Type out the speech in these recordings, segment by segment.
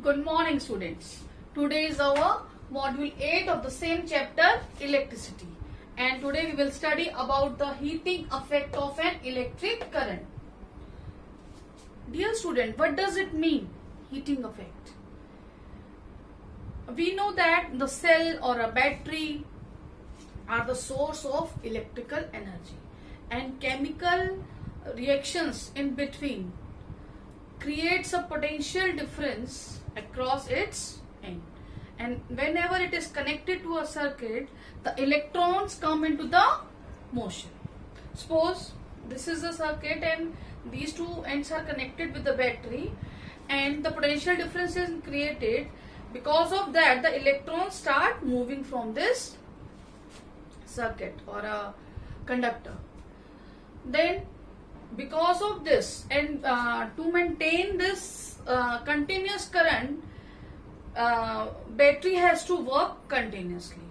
Good morning, students. Today is our module 8 of the same chapter, electricity. And today we will study about the heating effect of an electric current. Dear student, what does it mean, heating effect? We know that the cell or a battery are the source of electrical energy, and chemical reactions in between creates a potential difference across its end, and whenever it is connected to a circuit, the electrons come into the motion. Suppose this is a circuit and these two ends are connected with the battery, and the potential difference is created. Because of that, the electrons start moving from this circuit or a conductor. Then because of this, and to maintain this continuous current, battery has to work continuously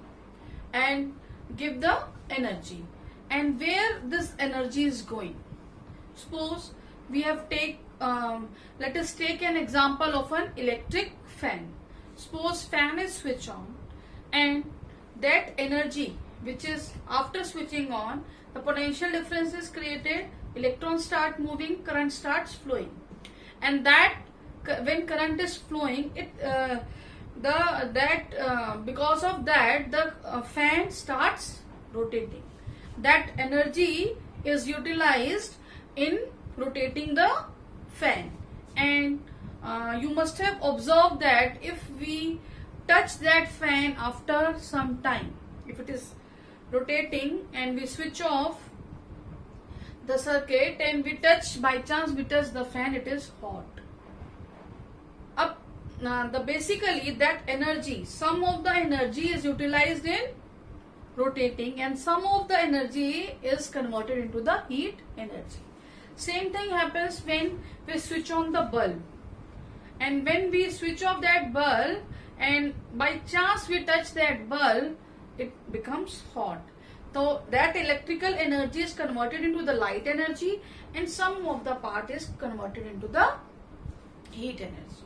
and give the energy. And where this energy is going? Suppose we have let us take an example of an electric fan. Suppose fan is switched on, and that energy which is after switching on, the potential difference is created, electrons start moving, current starts flowing, and that when current is flowing, because of that, the fan starts rotating. That energy is utilized in rotating the fan, and you must have observed that if we touch that fan after some time, if it is rotating and we switch off the circuit and we touch, by chance we touch the fan, it is hot. Basically that energy, some of the energy is utilized in rotating and some of the energy is converted into the heat energy. Same thing happens when we switch on the bulb, and when we switch off that bulb and by chance we touch that bulb, it becomes hot. So that electrical energy is converted into the light energy, and some of the part is converted into the heat energy.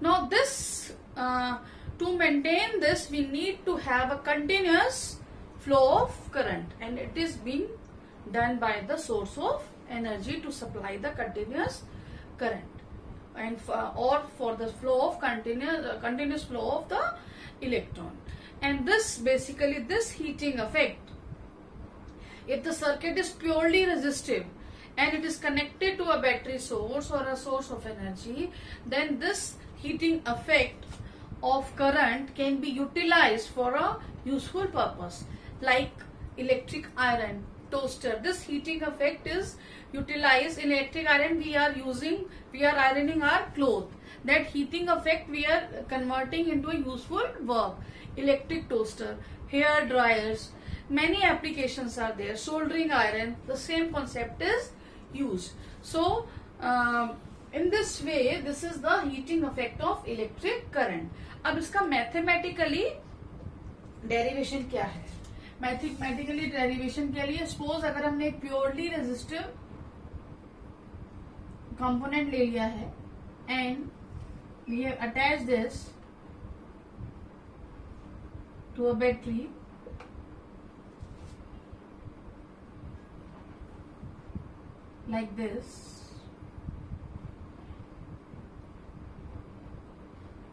Now this, to maintain this, we need to have a continuous flow of current, and it is being done by the source of energy to supply the continuous current, and for the flow of continuous flow of the electron. And this basically, this heating effect, if the circuit is purely resistive and it is connected to a battery source or a source of energy, then this heating effect of current can be utilized for a useful purpose, like electric iron, toaster. This heating effect is utilized in electric iron. We are ironing our clothes. That heating effect we are converting into a useful work. Electric toaster, hair dryers, many applications are there. Soldering iron, the same concept is used. So in this way, this is the heating effect of electric current. अब इसका mathematically derivation क्या है? Mathematically derivation के लिए, suppose अगर हमने एक purely resistive component ले लिया है and we have attach this to a battery, like this.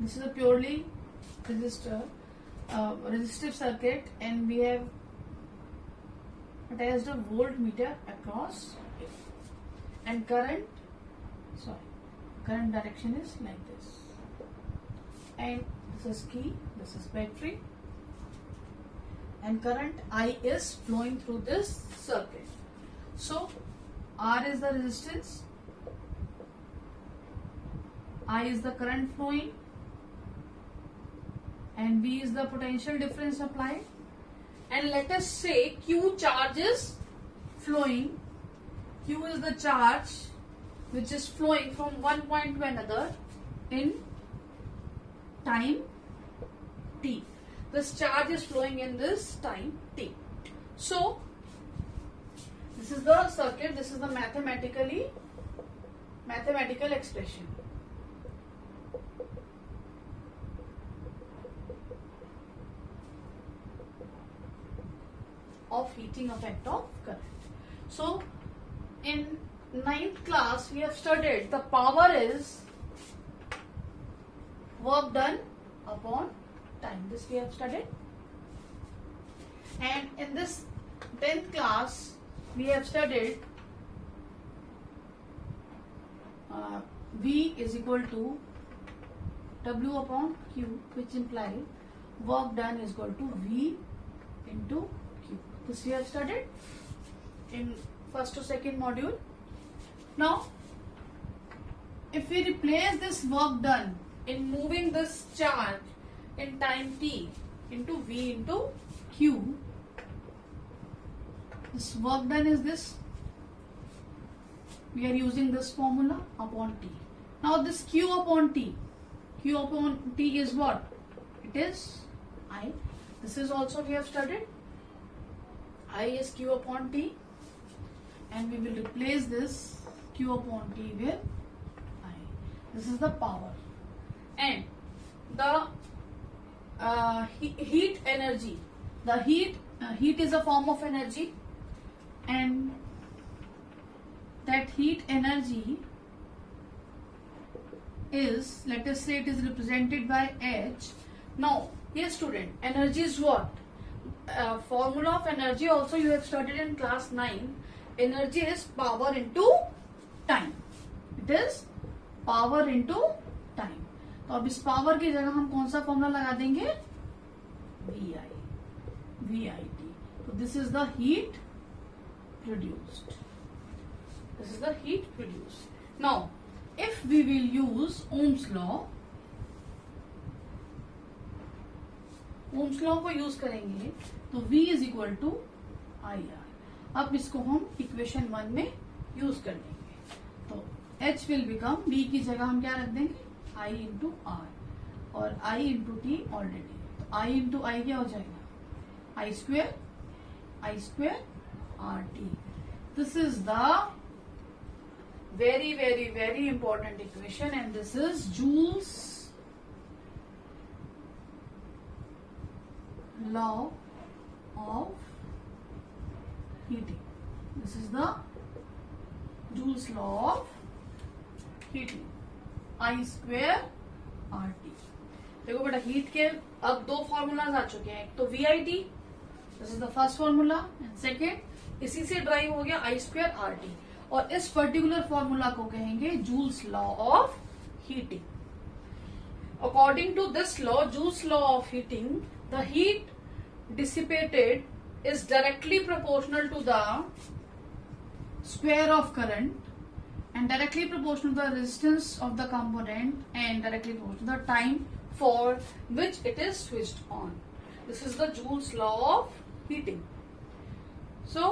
This is a purely resistive circuit, and we have attached a voltmeter across it, and current direction is like this, and this is key, this is battery, and current I is flowing through this circuit. So R is the resistance, I is the current flowing, and V is the potential difference applied. And let us say Q charge is flowing. Q is the charge which is flowing from one point to another in time t. This charge is flowing in this time t. So this is the circuit, this is the mathematical expression. of heating effect of current. So in 9th class we have studied the power is work done upon time. This we have studied. And in this 10th class we have studied V is equal to W upon Q, which implies work done is equal to V into Q. This we have studied in first to second module. Now, if we replace this work done in moving this charge in time t into V into Q, this work done is this. We are using this formula upon t. Now this Q upon t is what? It is I. This is also we have studied. I is Q upon t, and we will replace this Q upon t with I. This is the power, and the heat energy. The heat is a form of energy, and that heat energy is, let us say, it is represented by H. Now, here student, energy is what? Formula of energy also you have studied in class 9. Energy is power into time. It is power into time. तो अब इस power की जगह हम कौन सा formula लगा देंगे? VIT. So this is the heat produced. This is the heat produced. Now, if we will use Ohm's law को यूज करेंगे तो V is equal to IR. अब इसको हम इक्वेशन 1 में यूज कर देंगे. तो H will become, B की जगह हम क्या रख देंगे? I into R, और I into T ऑलरेडी. तो I into I क्या हो जाएगा? I square RT. This is the very, very, very important equation, and this is Joule's law of heating. This is the Joule's law of heating. I square RT. देखो बेटा, heat के अब दो formulas आ चुके हैं. एक तो VIT, this is the first formula, and second इसी से ड्राइव हो गया I square RT. और इस पर्टिकुलर फॉर्मूला को कहेंगे Joule's law of heating. According to this law, Joule's law of heating, the heat dissipated is directly proportional to the square of current, and directly proportional to the resistance of the component, and directly proportional to the time for which it is switched on. This is the Joule's law of heating. So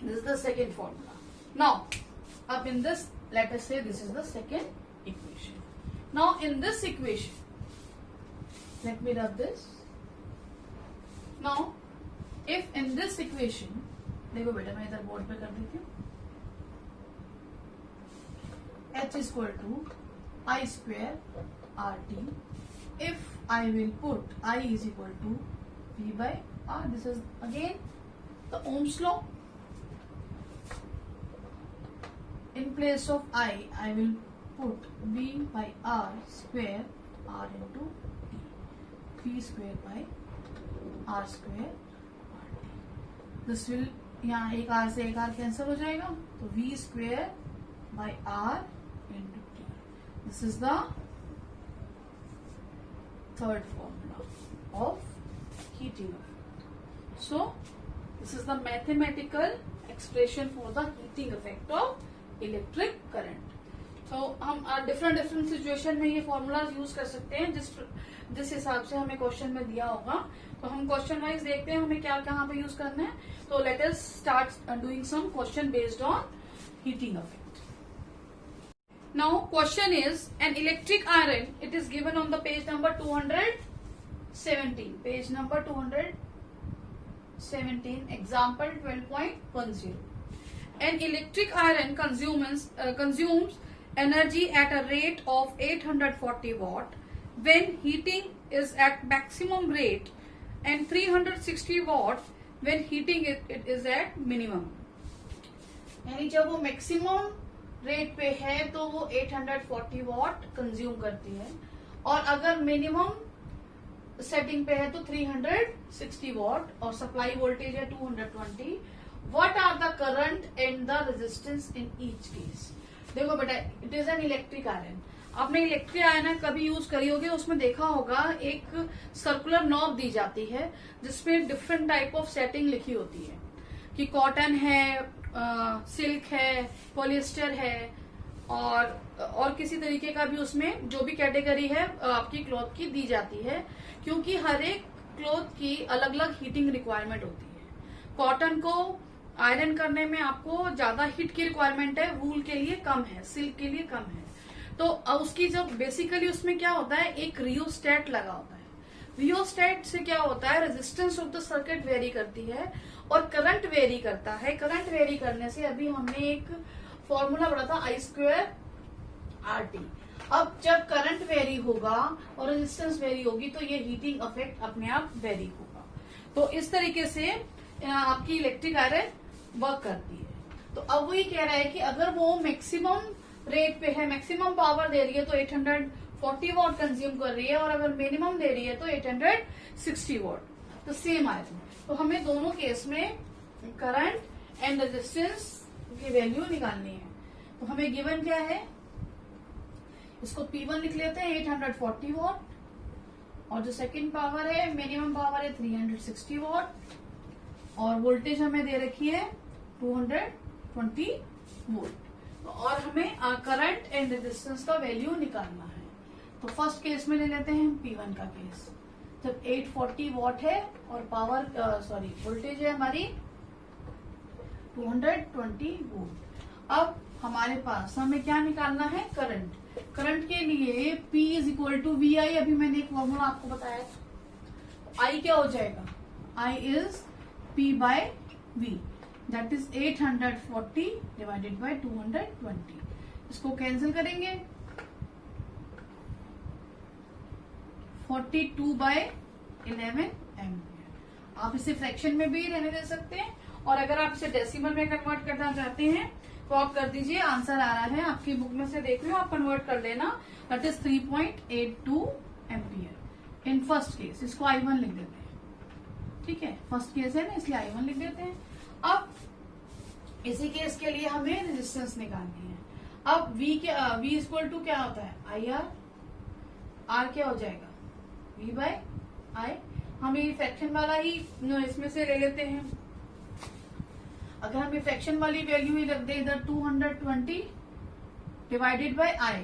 this is the second formula. Now up in this, let us say this is the second equation. Now in this equation, let me rub this. Now if in this equation, देखो बेटा मैं इधर board पे कर देती हूँ. H is equal to I square RT. If I will put I is equal to V by R, this is again the Ohm's law. In place of I will put V by R square R into T. V square by R square RT. This will, यहाँ एक R से एक R cancel हो जाएगा, तो V square by R into T. This is the third formula of heating effect. So this is the mathematical expression for the heating effect of electric current. So हम different situation में ये formulas use कर सकते हैं जिस हिसाब से हमें क्वेश्चन में दिया होगा. तो हम क्वेश्चन वाइज देखते हैं हमें क्या कहाँ पे यूज करना है. तो let us start doing some question based on heating effect. Now question is, an electric iron, it is given on the page number 217. Page number 217, example 12.10. An electric iron consumes energy at a rate of 840 watt when heating is at maximum rate, and 360 watt when heating it is at minimum, यानी जब वो maximum rate पे है तो वो 840 what consume करती है, और अगर मिनिमम सेटिंग पे है तो 360 वॉट, और सप्लाई वोल्टेज है 220। What are the current and the resistance in each case? देखो बेटा, it is an electric iron. आपने इलेक्ट्रिक आयरन कभी यूज करी होगी, उसमें देखा होगा एक सर्कुलर नॉब दी जाती है जिसमें डिफरेंट टाइप ऑफ सेटिंग लिखी होती है कि कॉटन है, सिल्क है, पॉलिएस्टर है, और किसी तरीके का भी उसमें जो भी कैटेगरी है आपकी क्लॉथ की दी जाती है, क्योंकि हर एक क्लॉथ की अलग अलग हीटिंग रिक्वायरमेंट होती है। कॉटन को आयरन करने में आपको ज्यादा हीट की रिक्वायरमेंट है, वूल के लिए कम है, सिल्क के लिए कम है। तो उसकी जब बेसिकली उसमें क्या होता है, एक रियोस्टेट लगा होता है। रियोस्टेट से क्या होता है, resistance of the circuit very करती है और करंट वेरी करता है। करंट वेरी करने से अभी हमने एक फॉर्मूला पढ़ा था I2RT। अब जब करंट वेरी होगा और रेजिस्टेंस वेरी होगी तो ये हीटिंग इफेक्ट अपने आप वेरी होगा। तो इस तरीके से आपकी इलेक्ट्रिक आयरन वर्क करती है। तो अब वो ये कह रहा है कि अगर वो मैक्सिमम रेट पे है, मैक्सिमम पावर दे रही है तो 840 वॉट कंज्यूम कर रही है, और अगर मिनिमम दे रही है तो 860 वॉट, तो सेम आयरन। तो हमें दोनों केस में करंट एंड रेजिस्टेंस की वैल्यू निकालनी है। तो हमें गिवन क्या है, इसको P1 लिख लेते हैं 840 वॉट, और जो सेकंड पावर है, मिनिमम पावर है 360 वॉट, और वोल्टेज हमें दे रखी है 220 वोल्ट। और हमें करंट एंड रेजिस्टेंस का वैल्यू निकालना है। तो फर्स्ट केस में ले लेते हैं P1 का केस, जब 840 वॉट है और पावर वोल्टेज है हमारी 220 वोल्ट। अब हमारे पास हमें क्या निकालना है, करंट। करंट के लिए P is equal to V I, अभी मैंने एक फॉर्मूला आपको बताया था। I क्या हो जाएगा, I is P by V, that is 840 divided by 220। इसको कैंसिल करेंगे, 42 बाय 11 एम्पियर। आप इसे फ्रैक्शन में भी रहने दे सकते हैं, और अगर आप इसे डेसिमल में कन्वर्ट करना चाहते हैं तो आप कर दीजिए। आंसर आ रहा है आपकी बुक में से, देख लो, आप कन्वर्ट कर लेना, that is 3.82 ampere in first case. इसको I1 लिख देते हैं, ठीक है, फर्स्ट केस है ना, इसलिए I1 लिख देते हैं। अब इसी केस के लिए हमें रेजिस्टेंस निकालनी है। अब V इक्वल टू क्या होता है, IR, R क्या हो जाएगा, V बाय I। हम ये फ्रैक्शन वाला ही इसमें से ले लेते हैं। अगर हम फ्रैक्शन वाली वैल्यू ही रख दे इधर 220 डिवाइडेड बाय I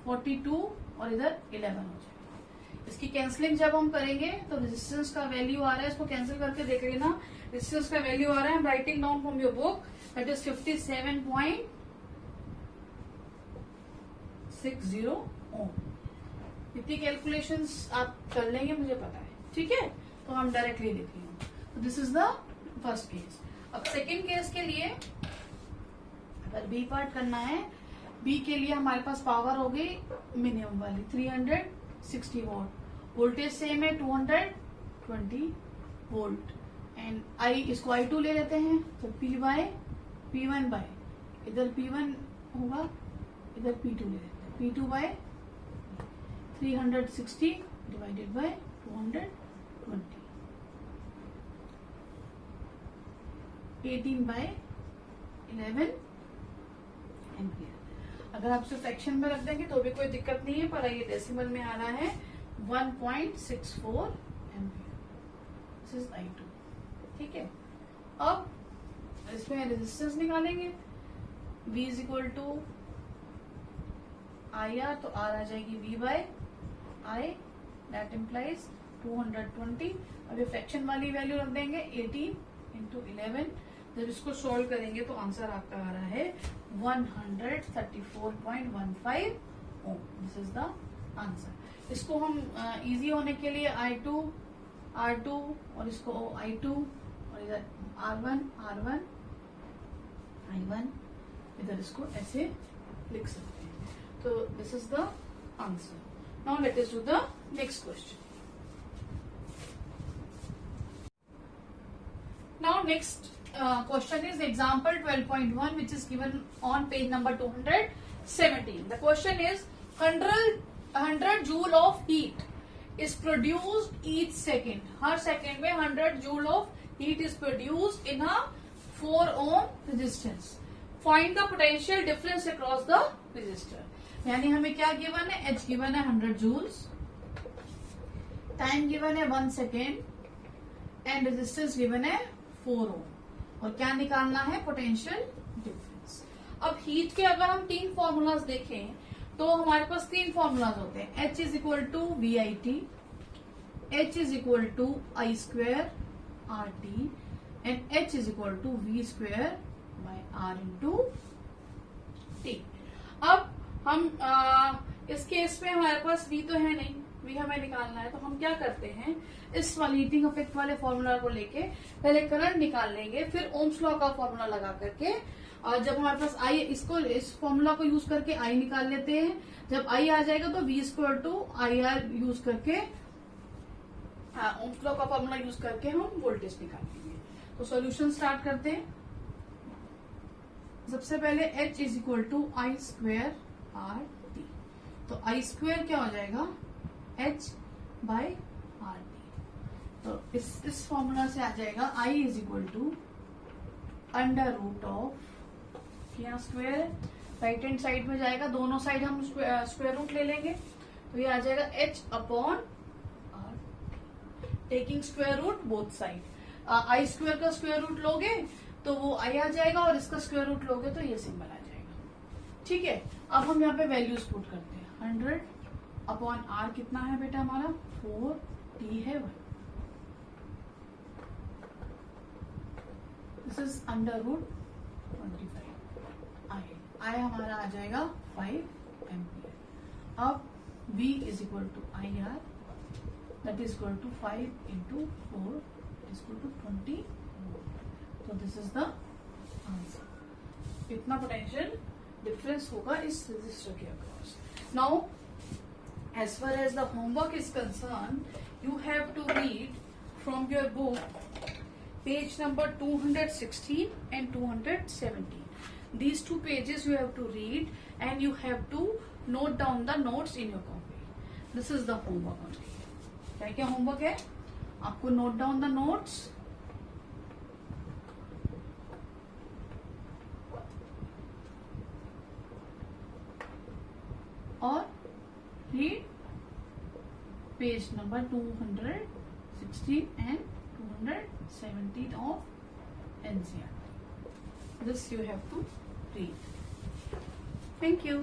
42, और इधर 11 हो जाएगा। इसकी कैंसलिंग जब हम करेंगे तो रेजिस्टेंस का वैल्यू आ रहा है, इसको कैंसिल करके देख लेना। रेजिस्टेंस का वैल्यू आ रहा है, writing down from your book, that is 57.60 ओम। इतनी कैलकुलेशंस आप कर लेंगे, मुझे पता है, ठीक है। तो हम डायरेक्टली लिख लेंगे। तो this is the first case. अब सेकेंड केस के लिए अगर बी पार्ट करना है, बी के लिए हमारे पास पावर हो गई मिनिमम वाली 360 वॉट, वोल्टेज सेम है 220 वोल्ट, एंड आई इसको I2 ले लेते हैं। तो P1 बाय इधर P1 होगा, इधर P2 ले लेते हैं, P2 by 360 divided by 220, 18 by 11 ampere. अगर आप सिर्फ फ्रैक्शन में रख देंगे तो भी कोई दिक्कत नहीं है, पर ये डेसिमल में आ रहा है 1.64 एम्पियर। दिस इज I2, ठीक है। अब इसमें रेजिस्टेंस निकालेंगे, V is equal to IR, तो R आ जाएगी V by I, that implies 220। अब ये फ्रैक्शन वाली वैल्यू रख देंगे 18 इंटू 11। जब इसको सोल्व करेंगे तो आंसर आपका आ रहा है 134.15 ohm. This is the answer. इसको हम इजी होने के लिए I2 R2 और इसको I2 और इधर R1 I1, इधर इसको ऐसे लिख सकते हैं। तो this is the answer. Now let us do the next question. Now next question is example 12.1 which is given on page number 217. The question is 100 joule of heat is produced each second. Her second में 100 joule of heat is produced in a 4 ohm resistance. Find the potential difference across the resistor. यानी हमें क्या given है, H given है 100 joules, time given है 1 second and resistance given है 4 ओम, और क्या निकालना है, पोटेंशियल डिफरेंस. अब हीट के अगर हम 3 फॉर्मूलाज देखें तो हमारे पास 3 फॉर्मूलाज होते हैं. H is equal to V I T, H is equal to I square R T and H is equal to V square by R into T. अब हम इस केस में हमारे पास V तो है नहीं, V हमें निकालना है, तो हम क्या करते हैं, इस वाले हीटिंग इफेक्ट वाले फॉर्मूला को लेके पहले करंट निकाल लेंगे, फिर ओम्स लॉ का फॉर्मूला लगा करके, और जब हमारे पास आई, इसको इस फॉर्मूला को यूज करके आई निकाल लेते हैं. जब आई आ जाएगा तो V square to I R use करके, ओम्स लॉ का फॉर्मूला यूज करके हम वोल्टेज निकालेंगे. तो सॉल्यूशन स्टार्ट करते हैं. सबसे पहले H is equal to I square R T, तो आई स्क्वेयर क्या हो जाएगा, H बाय आर टी. तो इस फॉर्मूला से आ जाएगा I is equal to under root of, यहाँ स्क्वेयर है, राइट हैंड साइड में जाएगा, दोनों साइड हम स्क्वायर रूट ले लेंगे, तो ये आ जाएगा H upon R, taking square root both side. I square का स्क्वायर रूट लोगे तो वो आई आ जाएगा, और इसका स्क्वायर रूट लोगे तो ये सिंबल आ जाएगा. ठीक है, अब हम यहाँ पे वैल्यूज पुट करते हैं. 100 अपॉन आर कितना है बेटा हमारा, 4, टी है 1. This is under root 25. I हमारा आ जाएगा 5 एम्पियर. अब V is equal to I R, that is equal to 5 into 4 is equal to 20. तो दिस इज द आंसर. इतना पोटेंशियल डिफरेंस होगा इस रेजिस्टर के across. Now as far as the homework is concerned, you have to read from your book page number 216 and 217. These 2 pages you have to read and you have to note down the notes in your copy. This is the homework only. क्या क्या homework है, आपको note down the notes, और read page number 216 and 217 of NCERT. This you have to read. Thank you.